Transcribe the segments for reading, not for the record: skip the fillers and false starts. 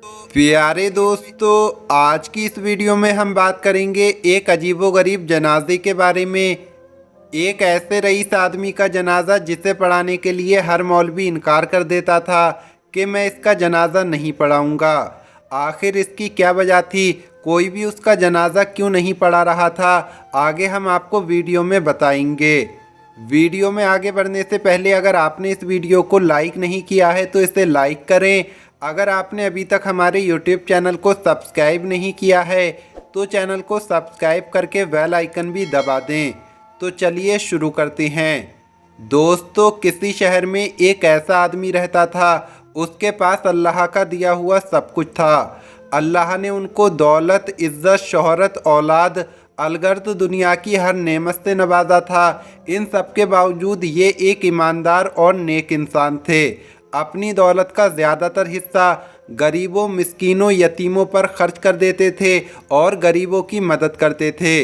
प्यारे दोस्तों, आज की इस वीडियो में हम बात करेंगे एक अजीबोगरीब जनाजे के बारे में। एक ऐसे रईस आदमी का जनाजा जिसे पढ़ाने के लिए हर मौलवी इनकार कर देता था कि मैं इसका जनाजा नहीं पढ़ाऊंगा। आखिर इसकी क्या वजह थी? कोई भी उसका जनाजा क्यों नहीं पढ़ा रहा था? आगे हम आपको वीडियो में बताएंगे। वीडियो में आगे बढ़ने से पहले अगर आपने इस वीडियो को लाइक नहीं किया है तो इसे लाइक करें। अगर आपने अभी तक हमारे YouTube चैनल को सब्सक्राइब नहीं किया है तो चैनल को सब्सक्राइब करके बेल आइकन भी दबा दें। तो चलिए शुरू करते हैं। दोस्तों, किसी शहर में एक ऐसा आदमी रहता था। उसके पास अल्लाह का दिया हुआ सब कुछ था। अल्लाह ने उनको दौलत, इज्जत, शोहरत, औलाद, अलगर्द दुनिया की हर नेमत से नवाजा था। इन सब के बावजूद ये एक ईमानदार और नेक इंसान थे। अपनी दौलत का ज़्यादातर हिस्सा गरीबों, मिस्कीनों, यतीमों पर खर्च कर देते थे और गरीबों की मदद करते थे।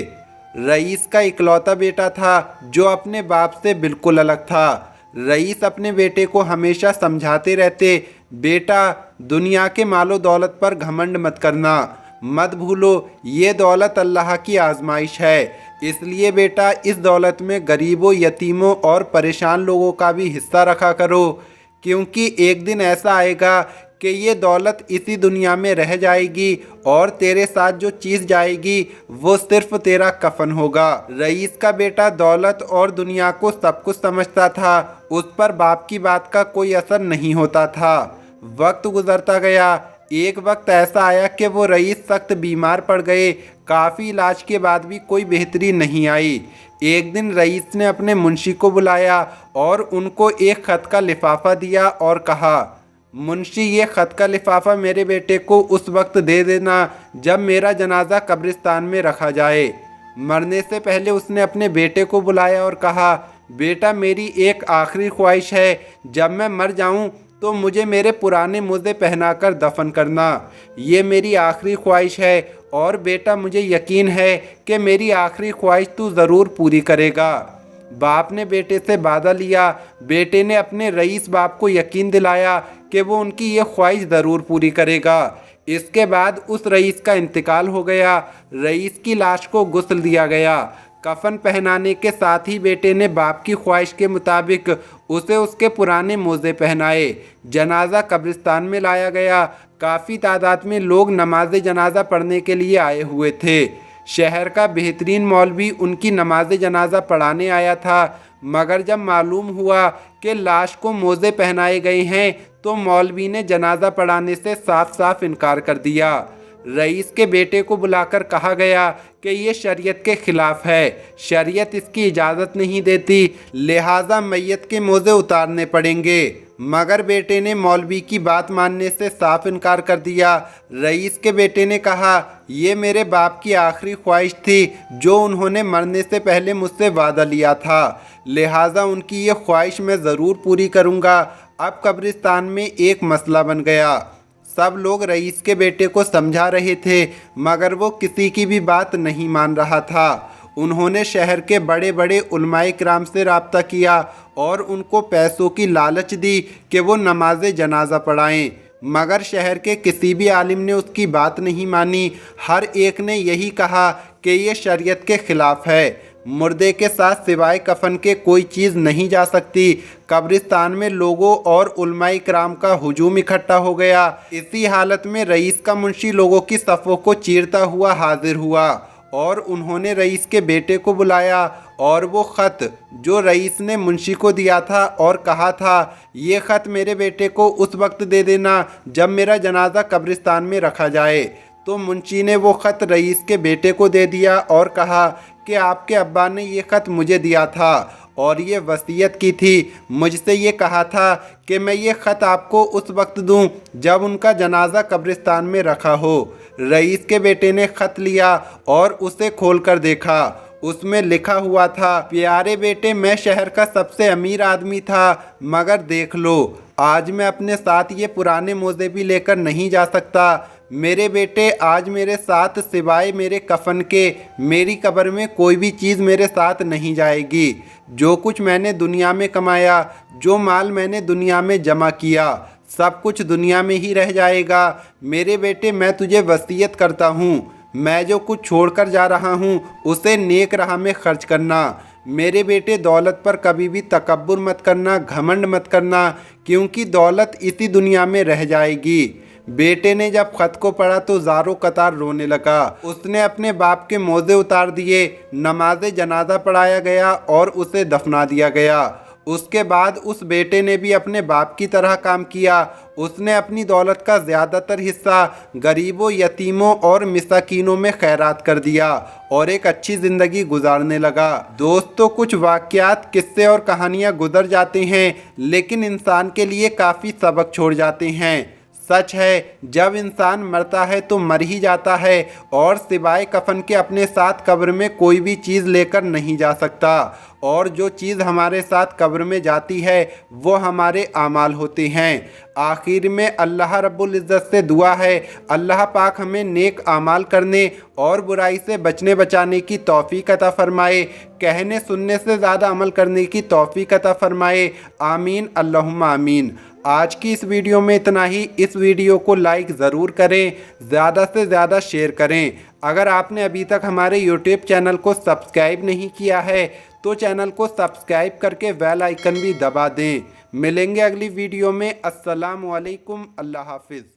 रईस का इकलौता बेटा था जो अपने बाप से बिल्कुल अलग था। रईस अपने बेटे को हमेशा समझाते रहते, बेटा दुनिया के मालो दौलत पर घमंड मत करना, मत भूलो ये दौलत अल्लाह की आजमाइश है। इसलिए बेटा इस दौलत में गरीबों, यतीमों और परेशान लोगों का भी हिस्सा रखा करो, क्योंकि एक दिन ऐसा आएगा कि ये दौलत इसी दुनिया में रह जाएगी और तेरे साथ जो चीज़ जाएगी वो सिर्फ तेरा कफन होगा। रईस का बेटा दौलत और दुनिया को सब कुछ समझता था। उस पर बाप की बात का कोई असर नहीं होता था। वक्त गुजरता गया। एक वक्त ऐसा आया कि वो रईस सख्त बीमार पड़ गए। काफ़ी इलाज के बाद भी कोई बेहतरी नहीं आई। एक दिन रईस ने अपने मुंशी को बुलाया और उनको एक ख़त का लिफाफा दिया और कहा, मुंशी ये ख़त का लिफाफा मेरे बेटे को उस वक्त दे देना जब मेरा जनाजा कब्रिस्तान में रखा जाए। मरने से पहले उसने अपने बेटे को बुलाया और कहा, बेटा मेरी एक आखिरी ख्वाहिश है, जब मैं मर जाऊं तो मुझे मेरे पुराने मोज़े पहनाकर दफन करना। ये मेरी आखिरी ख्वाहिश है और बेटा मुझे यकीन है कि मेरी आखिरी ख्वाहिश तू ज़रूर पूरी करेगा। बाप ने बेटे से वादा लिया। बेटे ने अपने रईस बाप को यकीन दिलाया कि वो उनकी ये ख्वाहिश ज़रूर पूरी करेगा। इसके बाद उस रईस का इंतकाल हो गया। रईस की लाश को गुस्ल दिया गया। कफन पहनाने के साथ ही बेटे ने बाप की ख्वाहिश के मुताबिक उसे उसके पुराने मोज़े पहनाए। जनाजा कब्रिस्तान में लाया गया। काफ़ी तादाद में लोग नमाज जनाजा पढ़ने के लिए आए हुए थे। शहर का बेहतरीन मौलवी उनकी नमाज जनाजा पढ़ाने आया था, मगर जब मालूम हुआ कि लाश को मोज़े पहनाए गए हैं तो मौलवी ने जनाजा पढ़ाने से साफ साफ इनकार कर दिया। रईस के बेटे को बुलाकर कहा गया कि ये शरीयत के ख़िलाफ़ है, शरीयत इसकी इजाज़त नहीं देती, लिहाजा मैयत के मोज़े उतारने पड़ेंगे। मगर बेटे ने मौलवी की बात मानने से साफ इनकार कर दिया। रईस के बेटे ने कहा, ये मेरे बाप की आखिरी ख्वाहिश थी जो उन्होंने मरने से पहले मुझसे वादा लिया था, लिहाजा उनकी ये ख्वाहिश मैं ज़रूर पूरी करूँगा। अब कब्रिस्तान में एक मसला बन गया। सब लोग रईस के बेटे को समझा रहे थे, मगर वो किसी की भी बात नहीं मान रहा था। उन्होंने शहर के बड़े बड़े उलमाए किराम से रब्ता किया और उनको पैसों की लालच दी कि वो नमाज जनाजा पढ़ाएं, मगर शहर के किसी भी आलिम ने उसकी बात नहीं मानी। हर एक ने यही कहा कि ये शरीयत के ख़िलाफ़ है, मुर्दे के साथ सिवाय कफन के कोई चीज़ नहीं जा सकती। कब्रिस्तान में लोगों और उलमाए किराम का हुजूम इकट्ठा हो गया। इसी हालत में रईस का मुंशी लोगों की सफ़ों को चीरता हुआ हाजिर हुआ और उन्होंने रईस के बेटे को बुलाया और वो ख़त जो रईस ने मुंशी को दिया था और कहा था, ये ख़त मेरे बेटे को उस वक्त दे देना जब मेरा जनाजा कब्रिस्तान में रखा जाए। तो मुंशी ने वो ख़त रईस के बेटे को दे दिया और कहा कि आपके अब्बा ने ये ख़त मुझे दिया था और ये वसीयत की थी, मुझसे ये कहा था कि मैं ये ख़त आपको उस वक्त दूं जब उनका जनाजा कब्रिस्तान में रखा हो। रईस के बेटे ने ख़त लिया और उसे खोलकर देखा। उसमें लिखा हुआ था, प्यारे बेटे मैं शहर का सबसे अमीर आदमी था, मगर देख लो आज मैं अपने साथ ये पुराने मोज़े भी लेकर नहीं जा सकता। मेरे बेटे आज मेरे साथ सिवाय मेरे कफन के मेरी कब्र में कोई भी चीज़ मेरे साथ नहीं जाएगी। जो कुछ मैंने दुनिया में कमाया, जो माल मैंने दुनिया में जमा किया, सब कुछ दुनिया में ही रह जाएगा। मेरे बेटे, मैं तुझे वसीयत करता हूँ, मैं जो कुछ छोड़कर जा रहा हूँ उसे नेक राह में खर्च करना। मेरे बेटे, दौलत पर कभी भी तकब्बुर मत करना, घमंड मत करना, क्योंकि दौलत इसी दुनिया में रह जाएगी। बेटे ने जब खत को पढ़ा तो ज़ारो कतार रोने लगा। उसने अपने बाप के मोज़े उतार दिए, नमाज जनाजा पढ़ाया गया और उसे दफना दिया गया। उसके बाद उस बेटे ने भी अपने बाप की तरह काम किया। उसने अपनी दौलत का ज़्यादातर हिस्सा गरीबों, यतीमों और मिसाकीनों में खैरात कर दिया और एक अच्छी ज़िंदगी गुजारने लगा। दोस्तों, कुछ वाक़यात, किस्से और कहानियाँ गुजर जाते हैं, लेकिन इंसान के लिए काफ़ी सबक छोड़ जाते हैं। सच है, जब इंसान मरता है तो मर ही जाता है और सिवाय कफन के अपने साथ कब्र में कोई भी चीज़ लेकर नहीं जा सकता। और जो चीज़ हमारे साथ कब्र में जाती है वो हमारे आमाल होते हैं। आखिर में अल्लाह रब्बुल इज़्ज़त से दुआ है, अल्लाह पाक हमें नेक आमाल करने और बुराई से बचने बचाने की तौफीक अता फरमाए, कहने सुनने से ज़्यादा अमल करने की तौफीक अता फरमाए। आमीन, अल्लाहुम्मा आमीन। आज की इस वीडियो में इतना ही। इस वीडियो को लाइक ज़रूर करें, ज़्यादा से ज़्यादा शेयर करें। अगर आपने अभी तक हमारे यूट्यूब चैनल को सब्सक्राइब नहीं किया है तो चैनल को सब्सक्राइब करके बेल आइकन भी दबा दें। मिलेंगे अगली वीडियो में। अस्सलामु अलैकुम, अल्लाह हाफिज़।